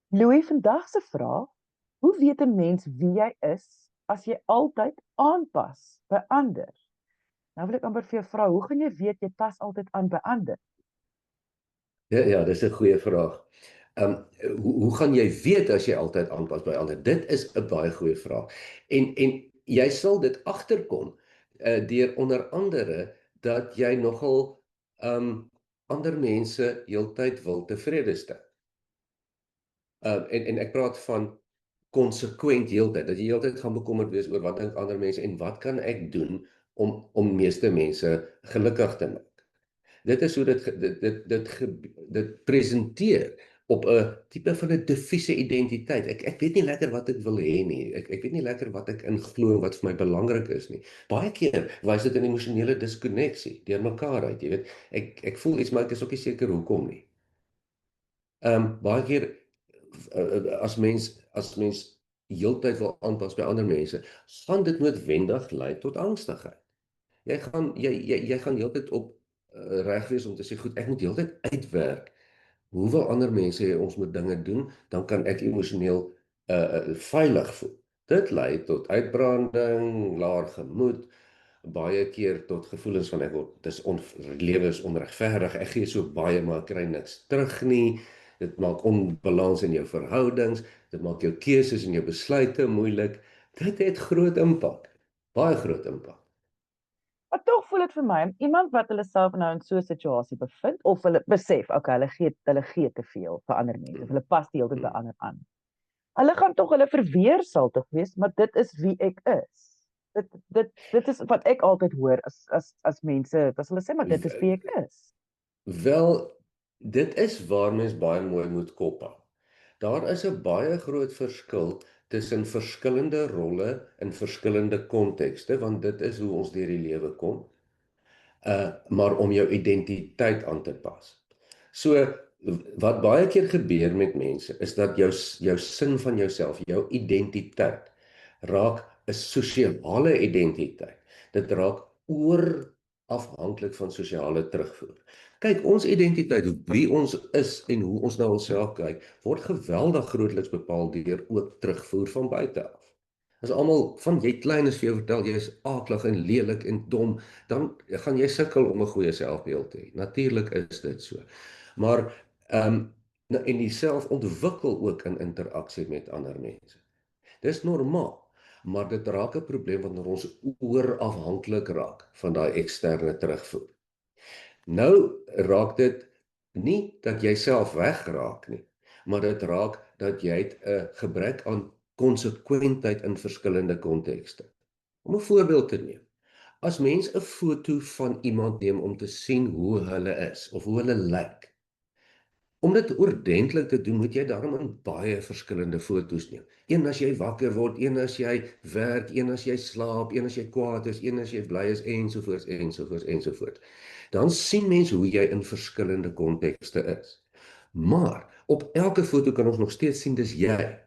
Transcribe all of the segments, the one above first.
Louis, vandag se vraag: hoe weet 'n mens wie jy is as jy altyd aanpas by ander? Nou wil ek amper vir jou vra, hoe gaan jy weet jy pas altyd aan by ander? Ja, ja, dis 'n goeie vraag. Hoe gaan jy weet as jy altyd aanpas by ander? Dit is 'n baie goeie vraag. En jy sal dit agterkom deur onder andere dat jy nogal ander mense heeltyd wil tevrede stel. En ek praat van konsekwent heeltyd, dat jy heeltyd gaan bekommerd wees oor wat dink ander mense en wat kan ek doen om meeste mense gelukkig te maak. Dit is hoe dit presenteer op 'n tipe van 'n diffuse identiteit. Ek weet nie lekker wat ek wil hê nie. Ek weet nie lekker wat ek inglo en wat vir my belangrik is nie. Baie keer wys dit 'n emosionele diskonneksie deur mekaar uit, jy weet. Ek voel iets, maar ek is ook nie seker hoekom nie. Baie keer as mens heeltyd wil aanpas by ander mense, gaan dit noodwendig lei tot angstigheid. Jy gaan heeltyd op reg wees om te sê, goed, ek moet heeltyd uitwerk. Hoe wil ander mense hê ons moet dinge doen, dan kan ek emosioneel veilig voel. Dit lei tot uitbranding, laer gemoed, baie keer tot gevoelens van lewe is onregverdig, ek gee so baie maar ek kry niks terug nie. Dit maak onbalans in jou verhoudings, dit maak jou keuses en jou besluite moeilik. Dit het groot impak, baie groot impak. Maar tog voel dit vir my, iemand wat hulle self nou in so 'n situasie bevind of hulle besef, okay, hulle gee te veel vir ander mense, of Hmm, hulle pas die hele tyd by hmm. ander aan. Hulle gaan tog hulle verweer sal tog wees, maar dit is wie ek is. Dit is wat ek altyd hoor as mense, as hulle sê maar dit is wie ek is. Wel, dit is waar mens baie mooi moet kop hou. Daar is 'n baie groot verskil tussen verskillende rolle in verskillende kontekste, want dit is hoe ons deur die lewe kom, maar om jou identiteit aan te pas. So, wat baie keer gebeur met mense, is dat jou sin van jouself, jou identiteit, raak 'n sosiale identiteit. Dit raak oor afhanklik van sosiale terugvoer. Kyk, ons identiteit, wie ons is en hoe ons na onsself kyk, word geweldig grootliks bepaal deur ook terugvoer van buite af. As almal van jy klein is vir jou vertel jy is aaklig en lelik en dom, dan gaan jy sukkel om 'n goeie selfbeeld te hê. Natuurlik is dit so. Maar en jouself ontwikkel ook in interaksie met ander mense. Dis normaal, maar dit raak 'n probleem wanneer ons oorafhanklik raak van daai eksterne terugvoer. Nou raak dit nie dat jy self wegraak nie, maar dit raak dat jy het 'n gebrek aan konsekwentheid in verskillende kontekste. Om 'n voorbeeld te neem. As mens 'n foto van iemand neem om te sien hoe hulle is of hoe hulle lyk, om dit oordentlik te doen, moet jy daarom in baie verskillende foto's neem. Een as jy wakker word, een as jy werk, een as jy slaap, een as jy kwaad is, een as jy bly is, ensovoorts, ensovoorts, ensovoorts. Dan sien mens hoe jy in verskillende kontekste is. Maar op elke foto kan ons nog steeds sien dis jy.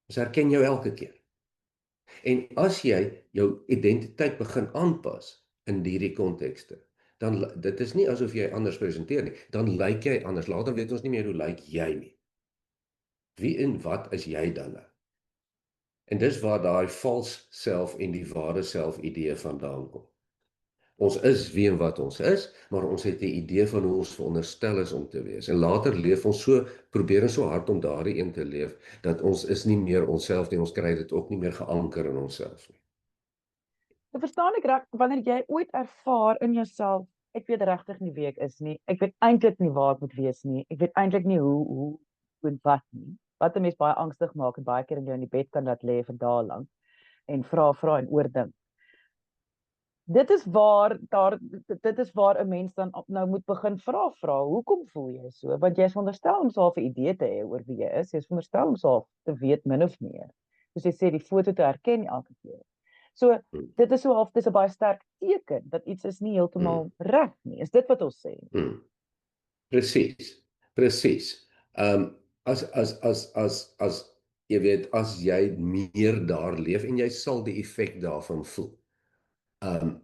Ons herken jou elke keer. En as jy jou identiteit begin aanpas in hierdie kontekste, dan dit is nie asof jy anders presenteer nie, dan lyk jy anders. Later weet ons nie meer hoe lyk jy nie. Wie en wat is jy dan nou? En dis waar daai vals self en die ware self idee vandaan kom. Ons is wie en wat ons is, maar ons het 'n idee van hoe ons veronderstel is om te wees. En later leef ons so, probeer ons so hard om daardie een te leef, dat ons is nie meer onsself nie, ons kry dit ook nie meer geanker in onsself nie. Ek verstaan ek reg, wanneer jy ooit ervaar in jouself, ek weet regtig nie wie ek is nie. Ek weet eintlik nie waar ek moet wees nie. Ek weet eintlik nie hoe en wat nie. Wat 'n mens baie angstig maak en baie keer in jou in die bed kan laat lê vir dae lank en vra en oordink. Dit is waar 'n mens dan nou moet begin vra, hoekom voel jy so? Want jy is veronderstel om so 'n idee te hê oor wie jy is. Jy is veronderstel om so te weet min of meer. Soos jy sê, die foto te herken elke keer. So Hmm, dit is so half dis 'n baie sterk teken dat iets is nie hmm, heeltemal reg nie. Is dit wat ons sê? hmm. Presies, presies. As jy weet, as jy meer daar leef en jy sal die effek daarvan voel. Um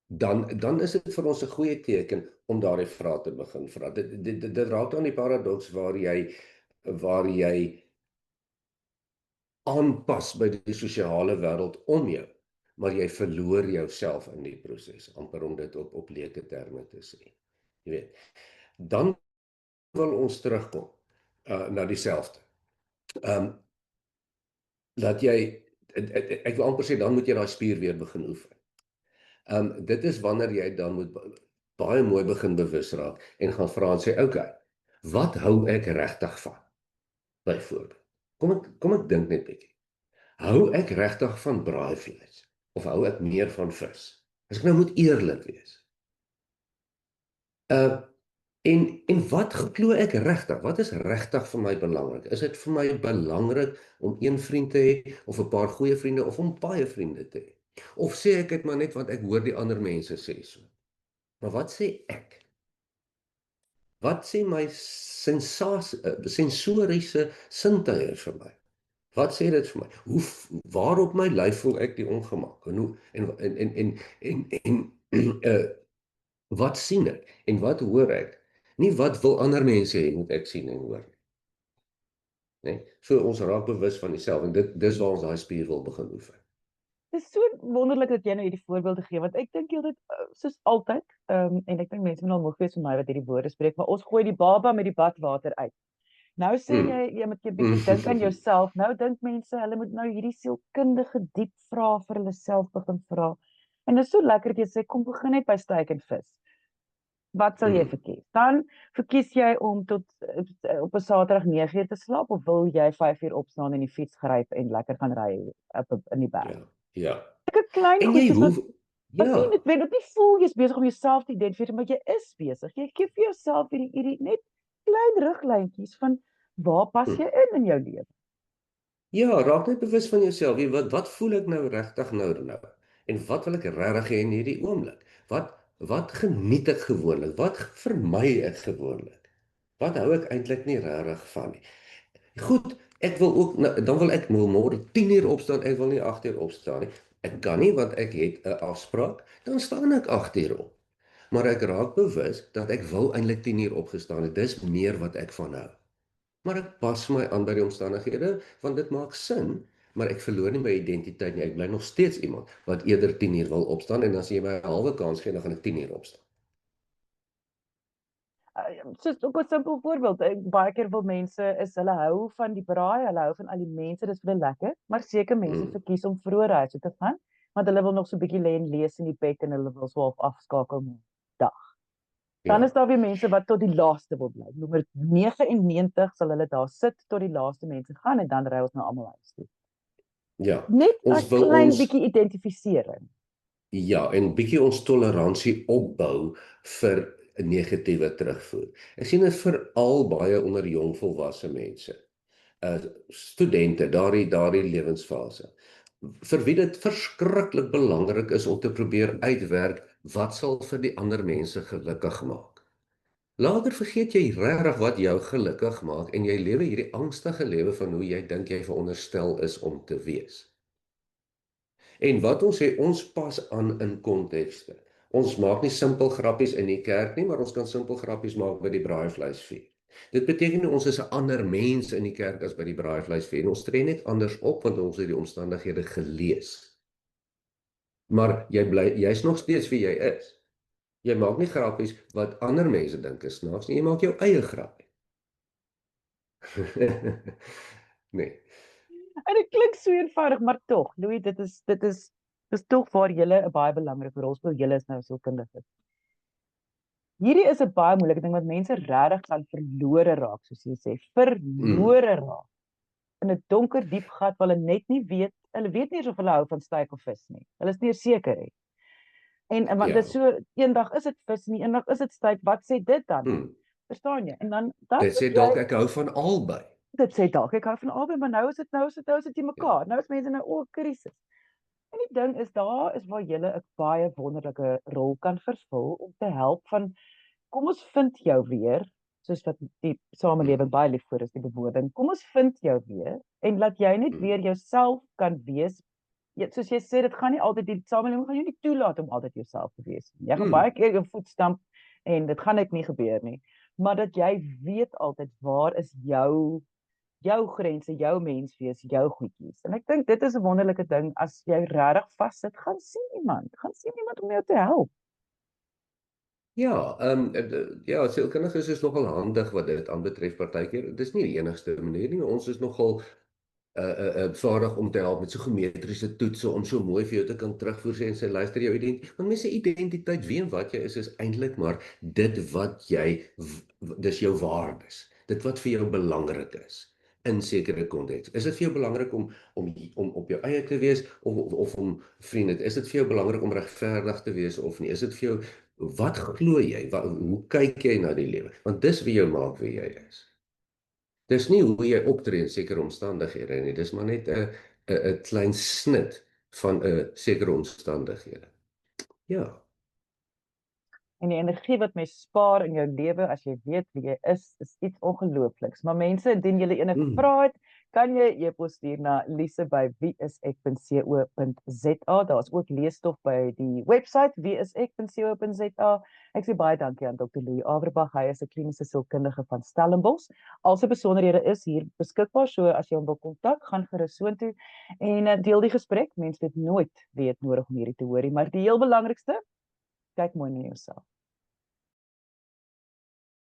dan is dit vir ons 'n goeie teken om daardie vrae te begin vra. Dit raak dan die paradoks waar jy waar jy aanpas by die sosiale wêreld om jou, maar jy verloor jouself in die proses, amper om dit op leuke terme te sê. Jy weet, dan wil ons terugkom na dieselfde. Dat jy, ek wil amper sê, dan moet jy daai spier weer begin oefen. Dit is wanneer jy dan moet baie mooi begin bewus raak en gaan vra en sê, okay, wat hou ek regtig van? Byvoorbeeld. Kom ek dink net bietjie. Hou ek regtig van braaivleis of hou ek meer van vis? As ek nou moet eerlik wees. En wat glo ek regtig? Wat is regtig vir my belangrik? Is dit vir my belangrik om een vriend te hê of 'n paar goeie vriende of om baie vriende te hê? Of sê ek dit maar net want ek hoor die ander mense sê so? Maar wat sê ek? Wat sê my sensoriese sintuie vir my? Wat sê dit vir my? Waar op my lyf voel ek die ongemak? En wat sien ek? En wat hoor ek? Nie wat wil ander mense hê moet ek sien en hoor nie. So ons raak bewus van dieselfde en dis waar ons daai spier wil begin oefen. Dit is so wonderlik dat jy nou hierdie voorbeelde gee, want ek dink jy dit soos altyd, en ek dink mense moet al moeg wees vir my wat hierdie woorde spreek, maar ons gooi die baba met die badwater uit. Nou sê jy moet jy bietjie dink aan jouself. Nou dink mense hulle moet nou hierdie sielkundige diep vrae vir hulle self begin vra. En dit is so lekker dat jy sê kom begin net by steak en vis. Wat sal jy verkies? Dan verkies jy om tot op 'n Saterdag 9:00 te slaap of wil jy 5:00 opstaan en die fiets gryp en lekker gaan ry in die berg? Ja. Ek het klein En jy goedjies hoef wat nie net weet dat nie voel jy's besig om jouself te identifiseer, maar jy is besig. Jy gee vir jouself hierdie net klein riglyntjies van waar pas jy in jou lewe? Ja, raak net bewus van jouself. Wat voel ek nou regtig nou? En wat wil ek regtig hê in hierdie oomblik? Wat geniet ek gewoonlik? Wat vermy ek gewoonlik? Wat hou ek eintlik nie regtig van nie? Goed, ek wil ook dan wil ek môre 10:00 opstaan, ek wil nie 8:00 opstaan nie. Ek kan nie want ek het 'n afspraak, dan staan ek 8:00 op. Maar ek raak bewus dat ek wil eintlik 10:00 opgestaan het. Dis meer wat ek van hou. Maar ek pas my aan by die omstandighede want dit maak sin, maar ek verloor nie my identiteit nie. Ek bly nog steeds iemand wat eerder 10:00 wil opstaan en as jy my 'n halwe kans gee, dan gaan ek 10:00 opstaan. Soos ook 'n simpel voorbeeld. Baie keer wil mense hulle hou van die braai, hulle hou van al die mense, dis vir hulle lekker, maar seker mense verkies om vroeër huis toe te gaan, want hulle wil nog so 'n bietjie lê en lees in die bed en hulle wil so half afskakel met dag. Dan is daar weer mense wat tot die laaste wil bly. Nommer 99 sal hulle daar sit tot die laaste mense gaan en dan ry ons nou almal huis toe. Ja. Net 'n klein bietjie identifisering. Ja, en bietjie ons toleransie opbou vir 'n negatiewe terugvoer. Ek sien dit veral baie onder jong volwasse mense. Studente, daardie lewensfase. Vir wie dit verskriklik belangrik is om te probeer uitwerk wat sal vir die ander mense gelukkig maak. Later vergeet jy regtig wat jou gelukkig maak en jy lewe hierdie angstige lewe van hoe jy dink jy veronderstel is om te wees. En wat ons sê, ons pas aan in kontekste. Ons maak nie simpel grappies in die kerk nie, maar ons kan simpel grappies maak by die braaivleisvuur. Dit beteken ons is 'n ander mens in die kerk as by die braaivleisvuur. Ons tree net anders op want ons het die omstandighede gelees. Maar jy's nog steeds wie jy is. Jy maak nie grappies wat ander mense dink is snaaks nie, jy maak jou eie grappie. Nee. En dit klink so eenvoudig, maar tog, Louis, dit is tog waar jy 'n baie belangrike rol speel. Jy is nou sielkundige. Hierdie is 'n baie moeilike ding wat mense regtig kan verlore raak, soos jy sê, verlore raak in 'n donker diep gat waar hulle net nie weet, hulle weet nie eens of hulle hou van steak of vis nie. Hulle is nie seker nie. En want dit so eendag is dit vis en eendag is dit steak, wat sê dit dan? Verstaan jy? En dan dit sê dalk ek hou van albei. Dit sê dalk ek hou van albei, maar nou is dit jy mekaar. Nou is mense nou ook krisis. En die ding is daar is waar jy 'n baie wonderlike rol kan vervul om te help van kom ons vind jou weer, soos wat die samelewing baie lief vir is die bewoording. Kom ons vind jou weer en laat jy net weer jouself kan wees. Soos jy sê, dit gaan nie altyd die samelewing gaan jou nie toelaat om altyd jouself te wees nie. Jy gaan baie keer jou voet stamp en dit gaan net nie gebeur nie. maar dat jy weet altyd waar is jou grense, jou menswees, jou goedjies. En ek dink dit is 'n wonderlike ding as jy regtig vassit, gaan sien iemand om jou te help. Ja, ja, sielkundiges is nogal handig wat dit aanbetref partykeer. Dis nie die enigste manier nie. Ons is nogal vaardig om te help met so geometriese toetse om so mooi vir jou te kan terugvoer sê en sê luister jou identiteit. Want mense identiteit, wie en wat jy is eintlik maar dit wat jy dis jou waardes. Dit wat vir jou belangrik is in sekere konteks. Is dit vir jou belangrik om op jou eie te wees of om vriende? Is dit vir jou belangrik om regverdig te wees of nie? Is dit vir jou wat glo jy? Hoe kyk jy na die lewe? Want dis wie jou maak wie jy is. Dis nie hoe jy optree in sekere omstandighede nie, dis maar net 'n klein snit van 'n sekere omstandighede. Ja. En die energie wat mens spaar in jou lewe as jy weet wie jy is iets ongeloofliks. Maar mense, indien julle enige vrae het, kan jy e-pos stuur na lise@wieisek.co.za. Daar's ook leesstof by die webwerf wieisek.co.za. Ek sê baie dankie aan Dr. Louis Averbag. Hy is 'n kliniese sielkundige van Stellenbosch. Al sy besonderhede is hier beskikbaar, so as jy hom wil kontak, gaan gerus soontoe en deel die gesprek. Mense dit nooit weet nodig om hierdie te hoor nie, maar die heel belangrikste, kyk mooi na jouself.